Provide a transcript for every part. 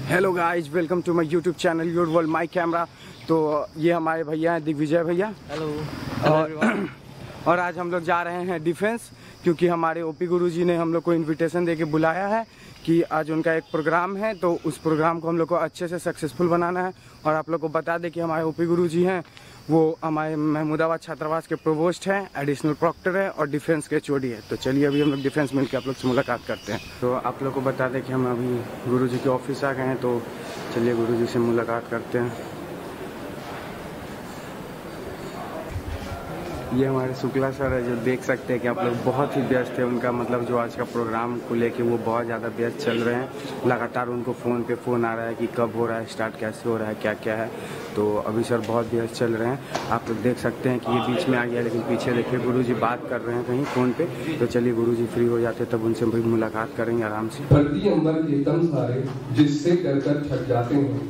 Hello guys, welcome to my YouTube channel your world my camera. तो ये हमारे भैया हैं दिग्विजय भैया। हेलो। और आज हम लोग जा रहे हैं डिफेंस, क्योंकि हमारे ओपी गुरुजी ने हम लोग को इनविटेशन देके बुलाया है कि आज उनका एक प्रोग्राम है, तो उस प्रोग्राम को हम लोग को अच्छे से सक्सेसफुल बनाना है। और आप लोग को बता दें कि हमारे ओपी गुरुजी हैं वो हमारे महमूदाबाद छात्रावास के प्रोवोस्ट हैं, एडिशनल प्रॉक्टर है और डिफेंस के चोडी है। तो चलिए अभी हम लोग डिफेंस मिल के आप लोग से मुलाकात करते हैं। तो आप लोग को बता दें कि हम अभी गुरुजी के ऑफिस आ गए हैं, तो चलिए गुरुजी से मुलाकात करते हैं। ये हमारे शुक्ला सर है, जो देख सकते हैं कि आप लोग बहुत ही व्यस्त है। उनका मतलब जो आज का प्रोग्राम को लेके वो बहुत ज़्यादा व्यस्त चल रहे हैं। लगातार उनको फ़ोन पे फ़ोन आ रहा है कि कब हो रहा है स्टार्ट, कैसे हो रहा है, क्या क्या है। तो अभी सर बहुत व्यस्त चल रहे हैं। आप लोग देख सकते हैं कि ये बीच में आ गया, लेकिन पीछे देखिए गुरुजी बात कर रहे हैं कहीं फ़ोन पे। तो चलिए गुरुजी फ्री हो जाते तब उनसे भी मुलाकात करेंगे आराम से। धरती अंबर के तम सारे जिससे कर कर छट जाते हैं,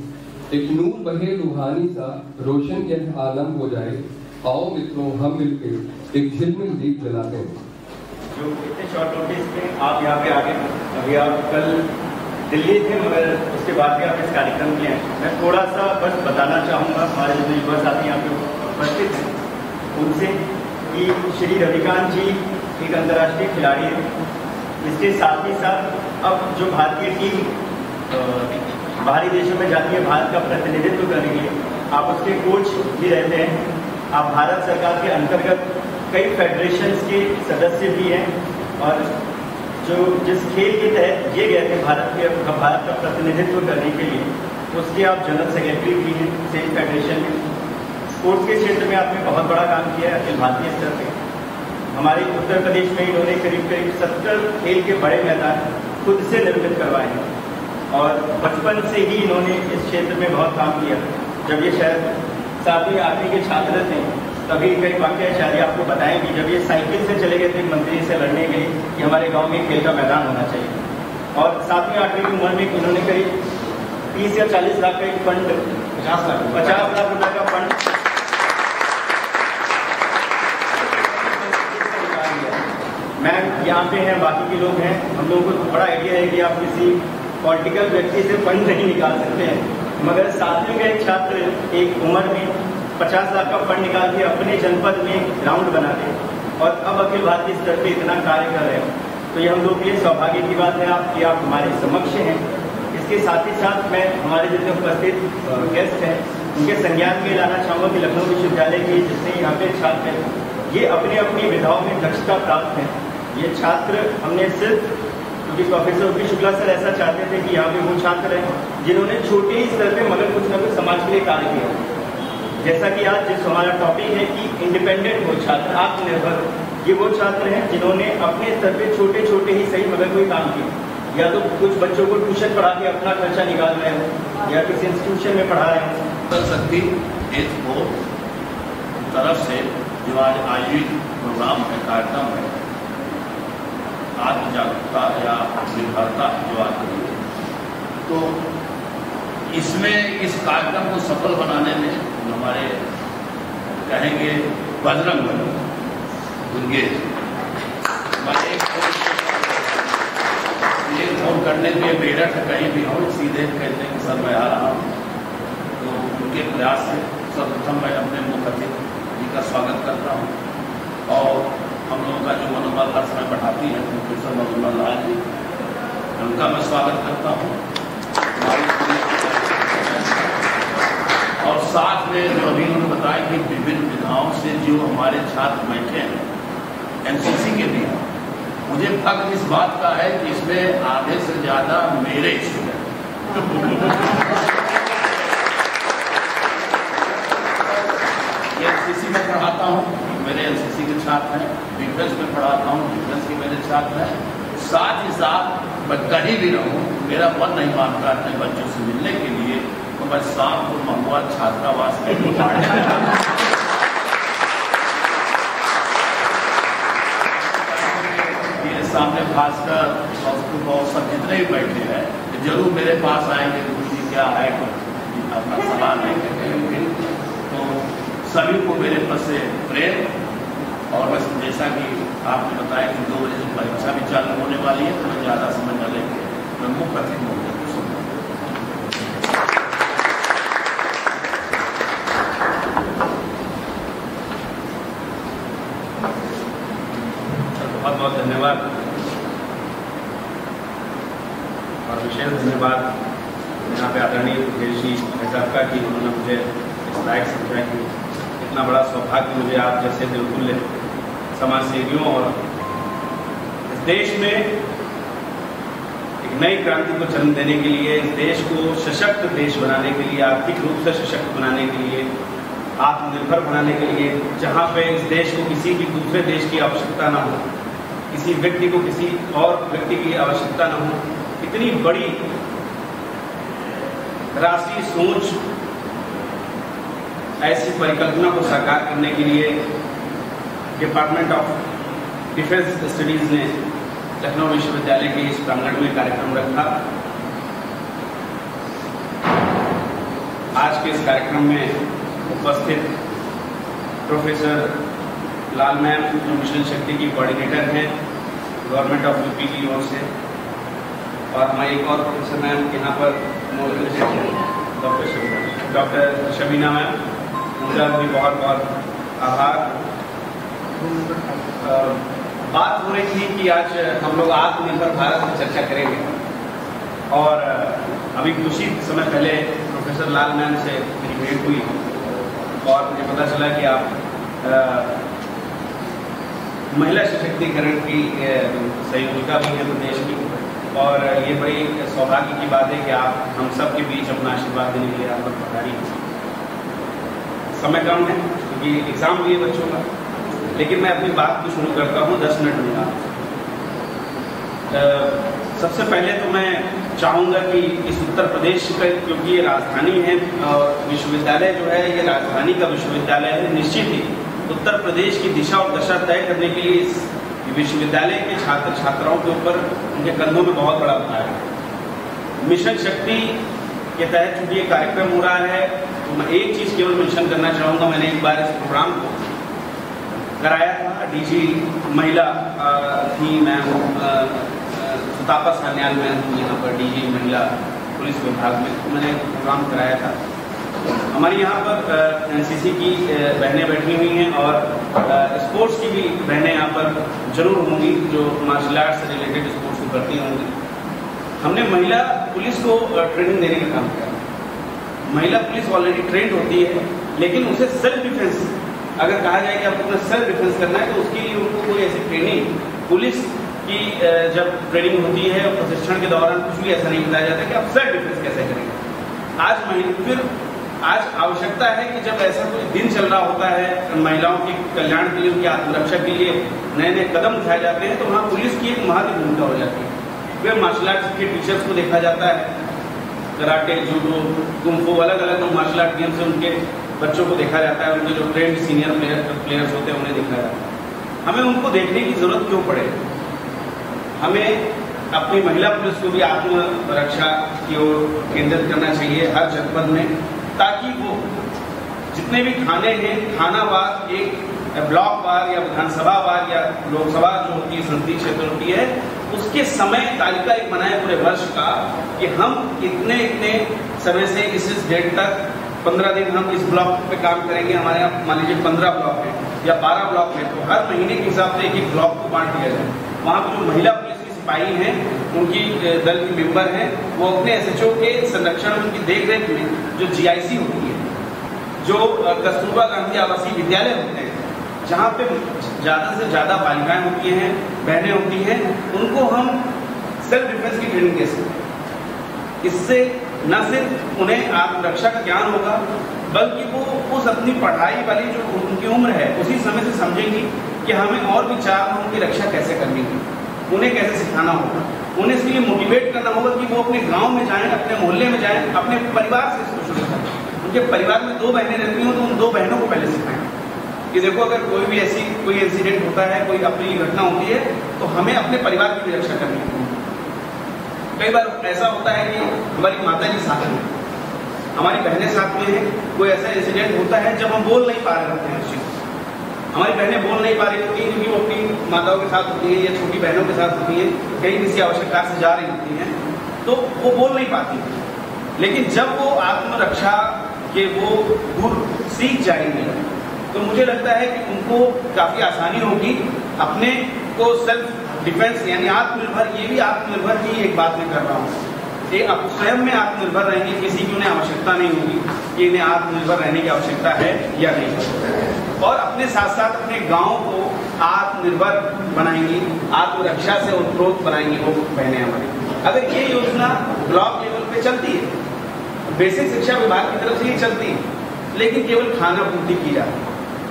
एक नूर बहे रूहानी सा रोशन यह आलम हो जाए। आओ मित्रों हम मिलकर एक झिलमिल दीप जलाते हैं। जो इतने शॉर्ट नोटिस में आप यहाँ पे आ गए। अभी आप कल दिल्ली थे, मगर उसके बाद भी आप इस कार्यक्रम में हैं। मैं थोड़ा सा बस बताना चाहूँगा हमारे जो युवा साथी यहाँ पे उपस्थित हैं उनसे कि श्री रविकांत जी एक अंतर्राष्ट्रीय खिलाड़ी हैं। इसके साथ ही साथ अब जो भारतीय टीम बाहरी देशों में जाती है भारत का प्रतिनिधित्व करने के लिए, आप उसके कोच भी रहते हैं। आप भारत सरकार के अंतर्गत कई फेडरेशंस के सदस्य भी हैं और जो जिस खेल के तहत ये गए थे भारत का प्रतिनिधित्व करने के लिए, उसके आप जनरल सेक्रेटरी भी हैं सेम फेडरेशन में। स्पोर्ट्स के क्षेत्र में आपने बहुत बड़ा काम किया है अखिल भारतीय स्तर पर। हमारे उत्तर प्रदेश में इन्होंने करीब 70 खेल के बड़े मैदान खुद से निर्मित करवाए हैं और बचपन से ही इन्होंने इस क्षेत्र में बहुत काम किया। जब ये शायद 7वीं 8वीं के छात्र थे तभी कई वाक्य शायद आपको बताएंगे, जब ये साइकिल से चले गए थे मंत्री से लड़ने के लिए कि हमारे गांव में खेल का मैदान होना चाहिए। और 7वीं 8वीं की उम्र में इन्होंने करीब 30 या 40 लाख का एक फंड, 50 लाख रुपए का फंड मैम यहाँ पे हैं, बाकी के लोग हैं। हम लोगों को बड़ा आइडिया है कि आप किसी पॉलिटिकल व्यक्ति से फंड नहीं निकाल सकते हैं, मगर 7वीं का एक छात्र एक उम्र में 50 लाख का फंड निकाल के अपने जनपद में ग्राउंड बना दे और अब अखिल भारतीय स्तर पे इतना कार्य कर रहे हैं। तो ये हम लोग के लिए सौभाग्य की बात है कि आप हमारे समक्ष हैं। इसके साथ ही साथ मैं हमारे जितने उपस्थित गेस्ट हैं उनके संज्ञान में लाना चाहूँगा कि लखनऊ विश्वविद्यालय के जितने यहाँ पे छात्र हैं ये अपनी अपनी विधाओं में दक्षता प्राप्त हैं। ये छात्र हमने सिर्फ क्योंकि प्रोफेसर ओपी शुक्ला सर ऐसा चाहते थे कि यहाँ पे वो छात्र हैं जिन्होंने छोटे ही स्तर पे मगर कुछ न कुछ समाज के लिए कार्य किया। जैसा कि आज जिस हमारा टॉपिक है कि इंडिपेंडेंट हो छात्र, आत्मनिर्भर, ये वो छात्र हैं जिन्होंने अपने स्तर पे छोटे छोटे ही सही मगर कोई काम किया। या तो कुछ बच्चों को ट्यूशन पढ़ा के अपना खर्चा निकाल रहे हो या किसी इंस्टीट्यूशन में पढ़ा रहे हो। शक्ति तरफ से जो आज आयोजित प्रोग्राम है, कार्यक्रम है, आत्म जागरूकता या निर्भरता जो आज करी है, तो इसमें इस कार्यक्रम को सफल बनाने में हमारे कहेंगे बजरंग बली गुरगेज, एक फोन करने पे मेरठ कहीं भी हो सीधे कहते हैं कि सर मैं आ रहा हूँ। तो उनके प्रयास से सर्वप्रथम मैं अपने मुख्य अतिथि जी का स्वागत करता हूँ और हम लोगों का जो मनोबल हर समय बढ़ाती है प्रोफेसर मधुमल लाल जी, उनका मैं स्वागत करता हूँ। और साथ में जो अभी उन्होंने बताया कि विभिन्न विधाओं से जो हमारे छात्र बैठे हैं एनसीसी के भी, मुझे फख्र इस बात का है कि इसमें आधे से ज्यादा मेरे स्टूडेंट एनसीसी में पढ़ाता हूँ, मेरे एनसीसी के छात्र हैं, डिफेंस में पढ़ाता हूँ, डिफेंस के मेरे छात्र हैं। साथ ही साथ मैं कहीं भी रहूँ मेरा मन नहीं मानता अपने बच्चों से मिलने के लिए, तो मैं शाम को महुआ छात्रावास में मेरे सामने भास्कर और सब जितने भी बैठे हैं जरूर मेरे पास आएंगे, गुरु जी क्या है अपना सलाह लेंगे। तो सभी को मेरे पास से प्रेम। और बस जैसा कि आपने बताया कि 2 बजे से परीक्षा भी चालू होने वाली है, तो मैं ज़्यादा समय न लेंगे, मैं मुख्य अतिथि होकर यहाँ पे आदरणीय विदेशी का कि उन्होंने मुझे इस लायक समझा कि इतना बड़ा सौभाग्य मुझे आप जैसे बिल्कुल समाज सेवियों और इस देश में एक नई क्रांति को जन्म देने के लिए, इस देश को सशक्त देश बनाने के लिए, आर्थिक रूप से सशक्त बनाने के लिए, आत्मनिर्भर बनाने के लिए, जहाँ पे इस देश को किसी भी दूसरे देश की आवश्यकता ना हो, किसी व्यक्ति को किसी और व्यक्ति की आवश्यकता न हो, इतनी बड़ी राशि सोच ऐसी परिकल्पना को साकार करने के लिए डिपार्टमेंट ऑफ डिफेंस स्टडीज ने लखनऊ विश्वविद्यालय के इस प्रांगण में कार्यक्रम रखा। आज के इस कार्यक्रम में उपस्थित प्रोफेसर लाल मैम जो मिशन शक्ति की कोऑर्डिनेटर हैं गवर्नमेंट ऑफ यूपी की ओर से, और हमारी एक और प्रोफेसर मैम यहाँ पर डॉक्टर शबीना मैम, उनका भी बहुत बहुत आभार। बात हो रही थी कि आज हम लोग आत्मनिर्भर भारत पर चर्चा करेंगे, और अभी कुछ ही समय पहले प्रोफेसर लाल मैम से मेरी भेंट हुई और मुझे पता चला कि आप महिला सशक्तिकरण की सहयोगिता भी है प्रदेश की, और ये बड़ी सौभाग्य की बात है कि आप हम सब के बीच अपना आशीर्वाद देने के लिए आप पर पधारी। समय कम है क्योंकि एग्जाम भी है बच्चों का, लेकिन मैं अपनी बात को शुरू करता हूँ। 10 मिनट लूँगा। सबसे पहले तो मैं चाहूँगा कि इस उत्तर प्रदेश का, क्योंकि ये राजधानी है और विश्वविद्यालय जो है ये राजधानी का विश्वविद्यालय है, निश्चित ही उत्तर प्रदेश की दिशा और दशा तय करने के लिए इस विश्वविद्यालय के छात्र छात्राओं के ऊपर, उनके कंधों में बहुत बड़ा भार है। मिशन शक्ति के तहत चूंकि ये कार्यक्रम हो रहा है, तो मैं एक चीज़ केवल मेंशन करना चाहूँगा। मैंने एक बार इस प्रोग्राम को कराया था, डीजी महिला थी मैम सुतापा सान्याल मैम यहाँ पर डीजी महिला पुलिस विभाग में, मैंने प्रोग्राम कराया था। हमारी यहाँ पर एनसीसी की बहनें बैठी हुई हैं और स्पोर्ट्स की भी बहनें यहाँ पर जरूर होंगी जो मार्शल आर्ट से रिलेटेड स्पोर्ट्स को करती होंगी। हमने महिला पुलिस को ट्रेनिंग देने का काम किया। महिला पुलिस ऑलरेडी ट्रेंड होती है, लेकिन उसे सेल्फ डिफेंस अगर कहा जाए कि आपको अपना सेल्फ डिफेंस करना है, तो उसके लिए उनको कोई ऐसी ट्रेनिंग पुलिस की जब ट्रेनिंग होती है और प्रशिक्षण के दौरान कुछ भी ऐसा नहीं बताया जाता कि आप सेल्फ डिफेंस कैसे करेंगे। आज आवश्यकता है कि जब ऐसा कोई दिन चल रहा होता है, महिलाओं के कल्याण के लिए, उनकी आत्मरक्षा के लिए नए नए कदम उठाए जाते हैं, तो वहाँ पुलिस की एक महत्वपूर्ण भूमिका हो जाती है। फिर मार्शल आर्ट्स के टीचर्स को देखा जाता है, कराटे, जूडो, कुंफू, अलग अलग मार्शल आर्ट गेम से उनके बच्चों को देखा जाता है। उनके जो ट्रेंड सीनियर प्लेयर्स होते हैं उन्हें देखा जाता है। हमें उनको देखने की जरूरत क्यों पड़े? हमें अपनी महिला पुलिस को भी आत्मरक्षा की ओर केंद्रित करना चाहिए हर जनपद में, ताकि वो जितने भी थाने हैं, थानावार, एक ब्लॉक वार या विधानसभा वार या लोकसभा जो होती है, संसदीय क्षेत्र होती है, उसके समय तालिका एक बनाए पूरे वर्ष का कि हम इतने समय से इस डेट तक 15 दिन हम इस ब्लॉक पे काम करेंगे। हमारे यहाँ मान लीजिए 15 ब्लॉक है या 12 ब्लॉक है, तो हर महीने के हिसाब से एक ब्लॉक को बांट दिया जाए। वहाँ पर जो महिला पुलिस की सिपाही हैं, उनकी दल की मेंबर हैं, वो अपने SHO के संरक्षण, उनकी देखरेख में जो GIC होती है, जो कस्तूरबा गांधी आवासीय विद्यालय होते हैं, जहाँ पे ज़्यादा से ज़्यादा बालिकाएं होती हैं, बहनें होती हैं, उनको हम सेल्फ डिफेंस की ट्रेनिंग दे सकते हैं। इससे न सिर्फ उन्हें आत्मरक्षा का ज्ञान होगा, बल्कि वो उस अपनी पढ़ाई वाली जो उनकी उम्र है उसी समय से समझेंगी कि हमें और भी 4 माह उनकी रक्षा कैसे करनी है, उन्हें कैसे सिखाना होगा। उन्हें इसके लिए मोटिवेट करना होगा कि वो अपने गाँव में जाएँ, अपने मोहल्ले में जाएँ, अपने परिवार से इसको शुरू करें। उनके परिवार में 2 बहनें रहती हों तो उन 2 बहनों को पहले सिखाएं कि देखो, अगर कोई इंसिडेंट होता है, कोई अपनी घटना होती है, तो हमें अपने परिवार की भी रक्षा करनी है। कई बार ऐसा होता है कि हमारी माता जी साथ में, हमारी बहनें साथ में हैं, कोई ऐसा इंसिडेंट होता है जब हम बोल नहीं पा रहे होते हैं उस चीज़ को। हमारी बहनें बोल नहीं पा रही होती हैं क्योंकि वो अपनी माताओं के साथ होती हैं या छोटी बहनों के साथ होती हैं, कहीं किसी आवश्यक कार्य से जा रही होती हैं, तो वो बोल नहीं पाती। लेकिन जब वो आत्मरक्षा के वो गुण सीख जाएंगे, तो मुझे लगता है कि उनको काफ़ी आसानी होगी अपने को सेल्फ डिफेंस यानी आत्मनिर्भर, ये भी आत्मनिर्भर की एक बात मैं कर रहा हूँ, ये आप स्वयं में आत्मनिर्भर रहेंगे, किसी की उन्हें आवश्यकता नहीं होगी कि इन्हें आत्मनिर्भर रहने की आवश्यकता है या नहीं। और अपने साथ साथ अपने गांव को आत्मनिर्भर बनाएंगे, आत्मरक्षा से उत्प्रोत बनाएंगे वो बहनें हमारी। अगर ये योजना ब्लॉक लेवल पे चलती है, बेसिक शिक्षा विभाग की तरफ से ये चलती है, लेकिन केवल खाना पूर्ति की जाती है,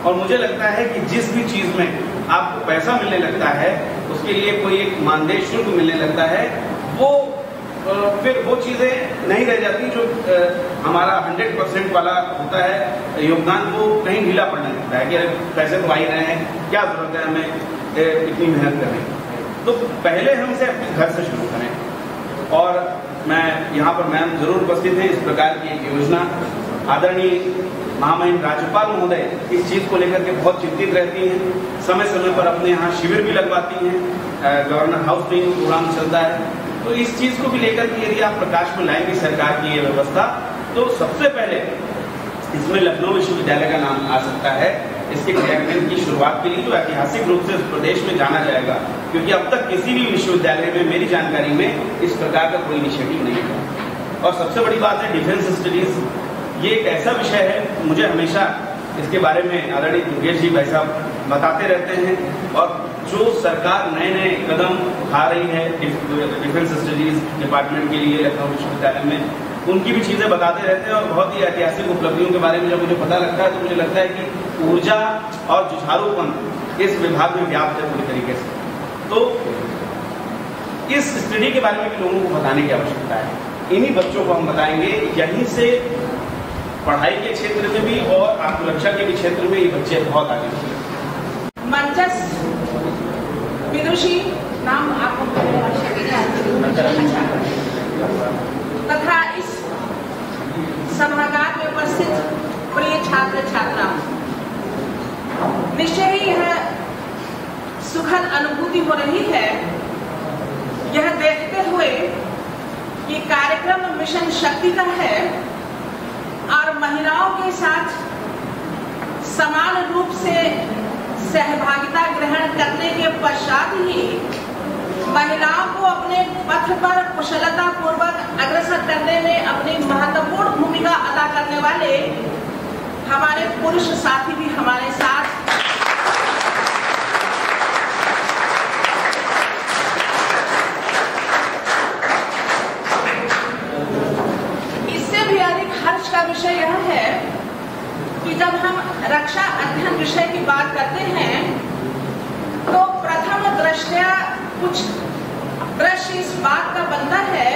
और मुझे लगता है कि जिस भी चीज में आपको पैसा मिलने लगता है उसके लिए कोई एक मानदेय शुल्क मिलने लगता है, वो फिर वो चीजें नहीं रह जाती जो हमारा 100% वाला होता है योगदान, वो कहीं ढीला पड़ने लगता है कि पैसे तो आ ही रहे हैं, क्या जरूरत है हमें इतनी मेहनत करें। तो पहले हम इसे अपने घर से शुरू करें। और मैं यहाँ पर मैम जरूर उपस्थित हैं, इस प्रकार की एक योजना आदरणीय महामहिम राज्यपाल महोदय इस चीज को लेकर के बहुत चिंतित रहती हैं, समय समय पर अपने यहाँ शिविर भी लगवाती हैं, गवर्नर हाउस में प्रोग्राम चलता है। तो इस चीज को भी लेकर के यदि आप प्रकाश में लाएंगे सरकार की ये व्यवस्था, तो सबसे पहले इसमें लखनऊ विश्वविद्यालय का नाम आ सकता है इसके क्रियान्वयन की शुरुआत के लिए, जो ऐतिहासिक रूप से प्रदेश में जाना जाएगा, क्योंकि अब तक किसी भी विश्वविद्यालय में मेरी जानकारी में इस प्रकार का कोई इनिशिएटिव नहीं है। और सबसे बड़ी बात है डिफेंस स्टडीज, ये एक ऐसा विषय है, मुझे हमेशा इसके बारे में आदरणीय दुर्गेश जी भाई साहब बताते रहते हैं, और जो सरकार नए नए कदम उठा रही है डिफेंस स्टडीज डिपार्टमेंट के लिए लखनऊ विश्वविद्यालय में, उनकी भी चीजें बताते रहते हैं। और बहुत ही ऐतिहासिक उपलब्धियों के बारे में जब मुझे पता लगता है तो मुझे लगता है कि ऊर्जा और जुझारूपन इस विभाग में व्याप्त है पूरी तरीके से। तो इस स्टडी के बारे में भी लोगों को बताने की आवश्यकता है, इन्हीं बच्चों को हम बताएंगे, यहीं से पढ़ाई के क्षेत्र में भी और आत्मरक्षा के भी क्षेत्र में ये बच्चे बहुत आगे बढ़े। मंचस विदुषी नाम आपको तथा इस सभागार में उपस्थित प्रिय छात्र छात्राओं, निश्चय ही यह सुखद अनुभूति हो रही है यह देखते हुए कि कार्यक्रम मिशन शक्ति का है और महिलाओं के साथ समान रूप से सहभागिता ग्रहण करने के पश्चात ही महिलाओं को अपने पथ पर कुशलता पूर्वक अग्रसर करने में अपनी महत्वपूर्ण भूमिका अदा करने वाले हमारे पुरुष साथी भी हमारे साथ हर्ष का विषय यह है कि जब हम रक्षा अध्ययन विषय की बात करते हैं तो प्रथम दृष्टया कुछ दृश्य इस बात का बनता है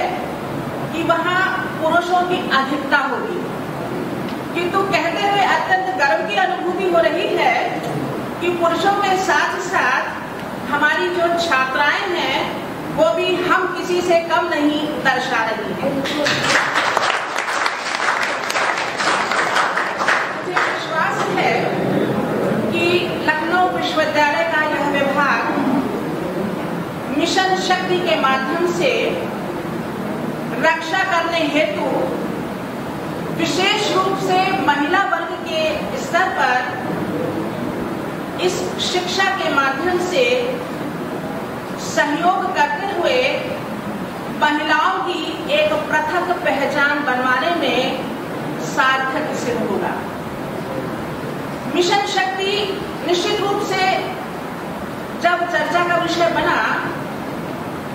कि वहां पुरुषों की अधिकता होगी, किंतु कहते हुए अत्यंत गर्व की अनुभूति हो रही है कि पुरुषों के साथ साथ हमारी जो छात्राएं हैं वो भी हम किसी से कम नहीं दर्शा रही है। लखनऊ विश्वविद्यालय का यह विभाग मिशन शक्ति के माध्यम से रक्षा करने हेतु विशेष रूप से महिला वर्ग के स्तर पर इस शिक्षा के माध्यम से सहयोग करते हुए महिलाओं की एक पृथक पहचान बनवाने में सार्थक सिद्ध होगा। मिशन शक्ति निश्चित रूप से जब चर्चा का विषय बना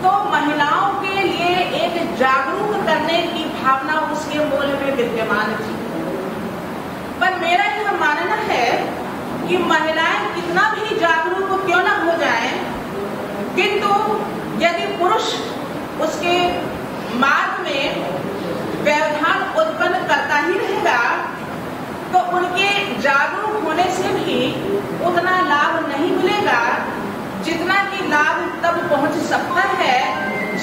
तो महिलाओं के लिए एक जागरूक करने की भावना उसके मूल में विद्यमान थी, पर मेरा यह मानना है कि महिलाएं कितना भी जागरूक क्यों न हो जाएं, किंतु यदि पुरुष उसके मार्ग में व्यवधान उत्पन्न करता ही रहेगा तो उनके जागरूक होने से भी उतना लाभ नहीं मिलेगा जितना कि लाभ तब पहुंच सकता है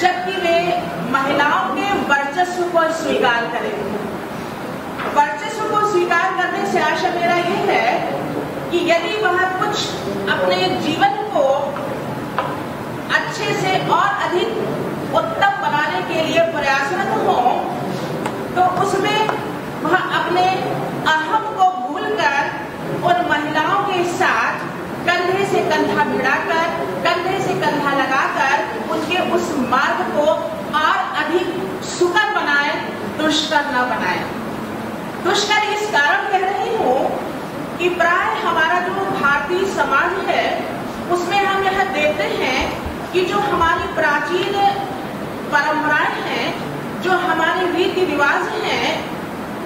जबकि वे महिलाओं के वर्चस्व को स्वीकार करें। वर्चस्व को स्वीकार करने से आशा मेरा ये है कि यदि वह कुछ अपने जीवन को अच्छे से और अधिक उत्तम बनाने के लिए प्रयासरत हो तो उसमें वह अपने अहम को भूलकर उन महिलाओं के साथ कंधे से कंधा भिड़ाकर, कंधे से कंधा लगाकर उनके उस मार्ग को और अधिक सुकर दुष्कर न बनाए। दुष्कर इस कारण कह रही हूँ कि प्राय हमारा जो भारतीय समाज है उसमें हम यह देखते हैं कि जो हमारी प्राचीन परंपराएं हैं, जो हमारे रीति रिवाज हैं,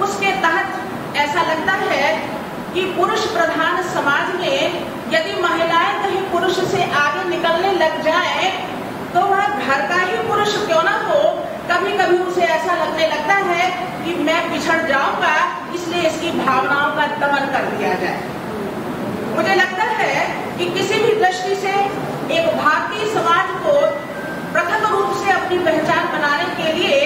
उसके तहत ऐसा लगता है कि पुरुष प्रधान समाज में यदि महिलाएं कहीं पुरुष से आगे निकलने लग जाएं, तो वह घर का ही पुरुष क्यों ना हो, कभी कभी उसे ऐसा लगने लगता है कि मैं पिछड़ जाऊंगा, इसलिए इसकी भावनाओं का दमन कर दिया जाए। मुझे लगता है कि किसी भी दृष्टि से एक भारतीय समाज को पृथक रूप से अपनी पहचान बनाने के लिए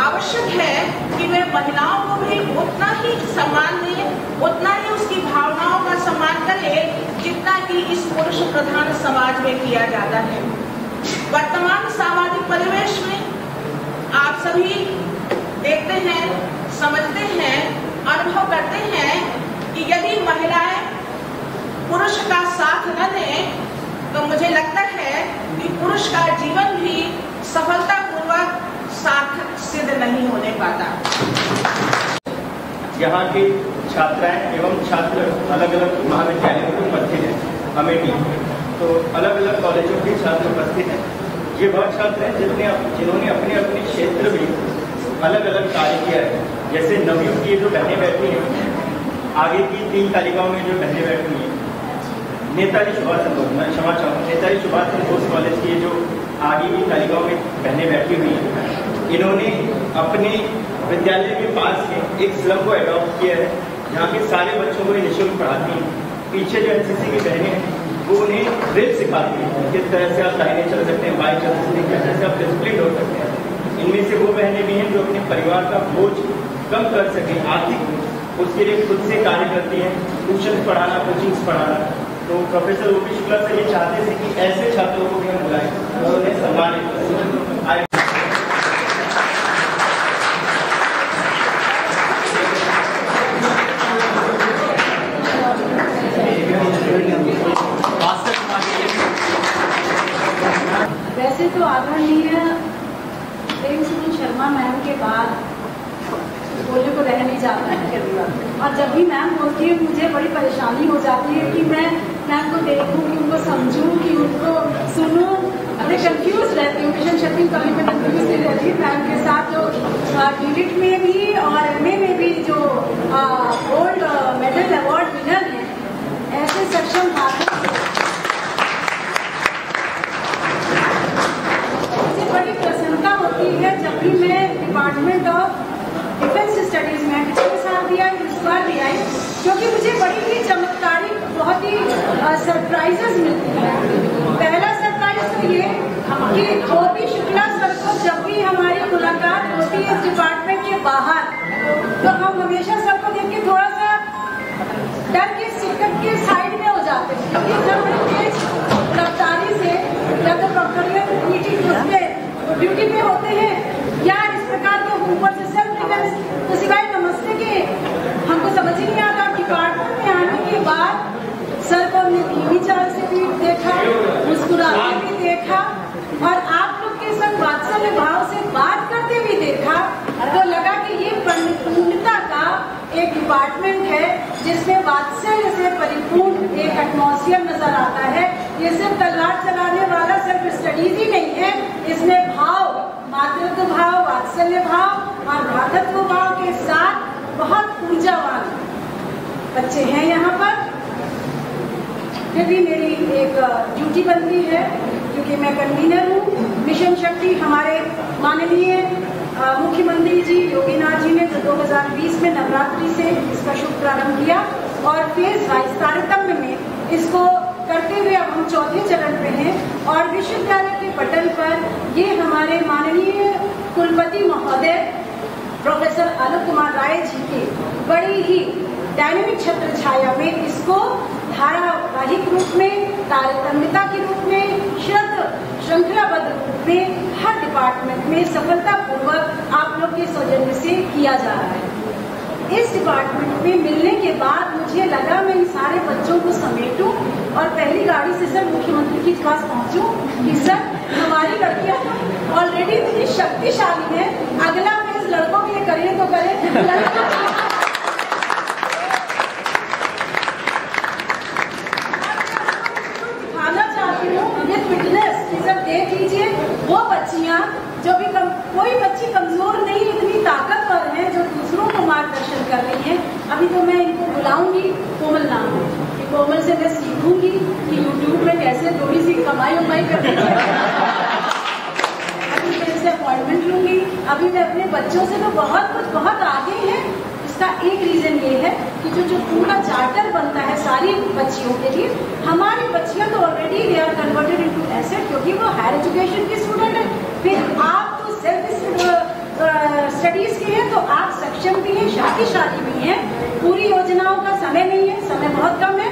आवश्यक है कि वे महिलाओं को भी उतना ही सम्मान दें, उतना ही उसकी भावनाओं का सम्मान करें जितना कि इस पुरुष प्रधान समाज में किया जाता है। वर्तमान सामाजिक परिवेश में आप सभी देखते हैं, समझते हैं, अनुभव करते हैं कि यदि महिलाएं पुरुष का साथ न दें तो मुझे लगता है कि पुरुष का जीवन भी सफलतापूर्वक सार्थक सिद्ध नहीं होने पाता। यहाँ के छात्राएं एवं छात्र अलग अलग महाविद्यालयों में उपस्थित हैं, अमेठी, तो अलग अलग कॉलेजों के छात्र उपस्थित हैं। ये वह छात्र हैं जिन्होंने अपने अपने क्षेत्र में अलग अलग कार्य किया है। जैसे नवयुग की जो बहनें बैठी हैं, आगे की 3 तालिकाओं में जो बहनें बैठी हैं, नेताजी सुभाष चंद्र बोस, मैं क्षमा चाहूँ, नेताजी सुभाष चंद्र बोस कॉलेज की जो आगे की तालिकाओं में बहनें बैठी हुई हैं, इन्होंने अपने विद्यालय के पास में एक स्लम को अडॉप्ट किया है, जहाँ के सारे बच्चों को निःशुल्क पढ़ाती हैं। पीछे जो एनसीसी की बहनें हैं वो उन्हें ड्रिल सिखाती हैं, किस तरह से आप दाहिने चल सकते हैं, बाएं चल सकते हैं, किस तरह से आप डिसिप्लिन हो सकते हैं। इनमें से वो बहनें भी हैं जो अपने परिवार का बोझ कम कर सकें, आर्थिक उसके लिए खुद से कार्य करती हैं, ट्यूशन पढ़ाना, कोचिंग्स पढ़ाना। तो प्रोफेसर ओपी शुक्ला सर ये चाहते थे कि ऐसे छात्रों को भी हम बुलाएं और उन्हें सम्मानित करें। वैसे तो आदरणीय प्रेम सिंह शर्मा मैम के बाद बोलने को रह नहीं जाता है, और जब भी मैम बोलती है मुझे बड़ी परेशानी हो जाती है कि मैं मैम को देखूं, कि उनको समझूं, कि उनको सुनूं, बड़े कंफ्यूज रहती हूँ। मिशन शक्ति कभी मैं कंफ्यूज नहीं रहती मैम के साथ। जो डीलिट में भी और एमए में भी जो गोल्ड मेडल अवार्ड विनर हैं, ऐसे सक्षम हाथों मुझे बड़ी प्रसन्नता होती है जब भी मैं डिपार्टमेंट ऑफ डिफेंस स्टडीज में पिछले साल दिया, इस बार भी आई, क्योंकि मुझे बड़ी ही चमत्कारिक, बहुत ही सरप्राइजेस मिलती है। पहला सरप्राइज तो ये कि ओपी शुक्ला सर को जब भी हमारी मुलाकात होती है इस डिपार्टमेंट के बाहर, तो हम हमेशा सर को देख के थोड़ा सा डर के सिक्कत के साइड में हो जाते हैं, क्योंकि सर बड़ी तेज रफ्तारी से या तो प्रोक्टोरियल मीटिंग उसमें ड्यूटी पे होते हैं या इस प्रकार के ऊपर से सेल्फ डिफेंस, तो सिवाय नमस्ते के हमको समझ ही नहीं आता। डिपार्टमेंट में आने के बाद सर को हमने धीमी चाल से भी देखा, मुस्कुराते भी देखा, और आप लोग के साथ वात्सल्य भाव से बात करते भी देखा, तो लगा कि ये परिपूर्णता का एक डिपार्टमेंट है जिसमें वात्सल्य से परिपूर्ण एक एटमॉस्फेयर नजर आता है। ये सिर्फ तलवार चलाने वाला सिर्फ स्टडीज ही नहीं है, इसमें भाव, मातृत्व भाव, वात्सल्य भाव और भ्रातृत्व भाव के साथ बहुत ऊर्जावान बच्चे हैं यहाँ पर। फिर भी मेरी एक ड्यूटी बनती है, क्योंकि मैं कन्वीनर हूँ। मिशन शक्ति हमारे माननीय मुख्यमंत्री जी योगीनाथ जी ने 2020 में नवरात्रि से इसका शुभ प्रारंभ किया, और फेज वाइज तारतम्य में इसको करते हुए अब हम 4थे चरण पे हैं। और विश्वविद्यालय के पटल पर ये हमारे माननीय कुलपति महोदय प्रोफेसर आलोक कुमार राय जी के बड़ी ही डायनेमिक छत्र छाया में इसको धारावाहिक रूप में, तारतम्यता के रूप में, श्रृंखलाबद्ध रूप में हर डिपार्टमेंट में सफलतापूर्वक आप लोग के सौजन्य से किया जा रहा है। इस डिपार्टमेंट में मिलने के बाद मुझे लगा मैं इन सारे बच्चों को समेटूं और पहली गाड़ी से सर मुख्यमंत्री के पास पहुंचूं कि सर हमारी लड़कियां ऑलरेडी इतनी शक्तिशाली है, अगला फेज लड़कों के लिए करें तो करें। देख लीजिए वो बच्चियां जो भी कोई बच्ची कमजोर नहीं, इतनी ताकतवर है जो दूसरों को मार्गदर्शन कर रही है। अभी तो मैं इनको बुलाऊंगी, कोमल नाम है, कोमल से मैं सीखूंगी कि यूट्यूब में कैसे थोड़ी सी कमाई करनी है। अभी मैं इनसे अपॉइंटमेंट लूंगी। अभी मैं अपने बच्चों से तो बहुत आगे है। इसका एक रीजन ये है कि जो पूरा चार्टर बनता है सारी बच्चियों के लिए, हमारी बच्चियां तो already they are converted into asset, क्योंकि वो हायर एजुकेशन की स्टूडेंट है। फिर आप तो सेल्फ स्टडीज के हैं तो आप सक्षम भी हैं, शादी भी हैं। पूरी योजनाओं का समय नहीं है, समय बहुत कम है।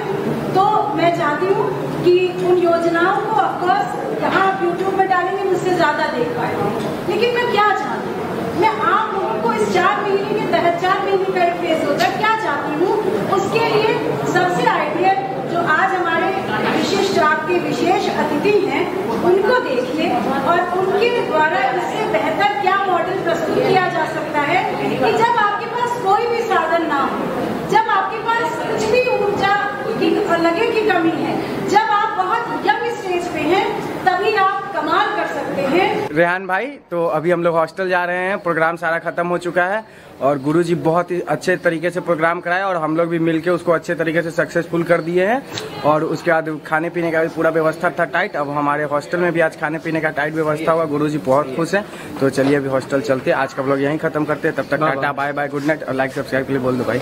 तो मैं चाहती हूँ कि उन योजनाओं को ऑफकोर्स यहाँ आप यूट्यूब में डालेंगे, मुझसे ज्यादा देख पाएंगे। लेकिन मैं क्या चाहती हूँ, मैं आप लोगों को इस 4 महीने के तहत 4 महीने का एक फेज होता है, क्या चाहती हूँ उसके लिए सबसे आइडियल जो आज हमारे विशिष्ट आपके विशेष अतिथि हैं उनको देखिए और उनके द्वारा इससे बेहतर क्या मॉडल प्रस्तुत किया जा सकता है कि जब आपके पास कोई भी साधन ना हो, जब आपके पास कुछ भी ऊर्जा की लगे की कमी है, जब आप बहुत यंग स्टेज पे हैं, तभी आप कमाल कर सकते हैं। रेहान भाई, तो अभी हम लोग हॉस्टल जा रहे हैं, प्रोग्राम सारा खत्म हो चुका है और गुरुजी बहुत ही अच्छे तरीके से प्रोग्राम कराया और हम लोग भी मिलके उसको अच्छे तरीके से सक्सेसफुल कर दिए हैं। और उसके बाद खाने पीने का भी पूरा व्यवस्था था टाइट। अब हमारे हॉस्टल में भी आज खाने पीने का टाइट व्यवस्था हुआ, गुरुजी बहुत खुश हैं। तो चलिए अभी हॉस्टल चलते हैं, आज का व्लॉग यहीं खत्म करते हैं। तब तक tata, bye bye, good night और लाइक सब्सक्राइब के लिए बोल दो भाई।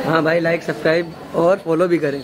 हाँ भाई, लाइक सब्सक्राइब और फॉलो भी करें।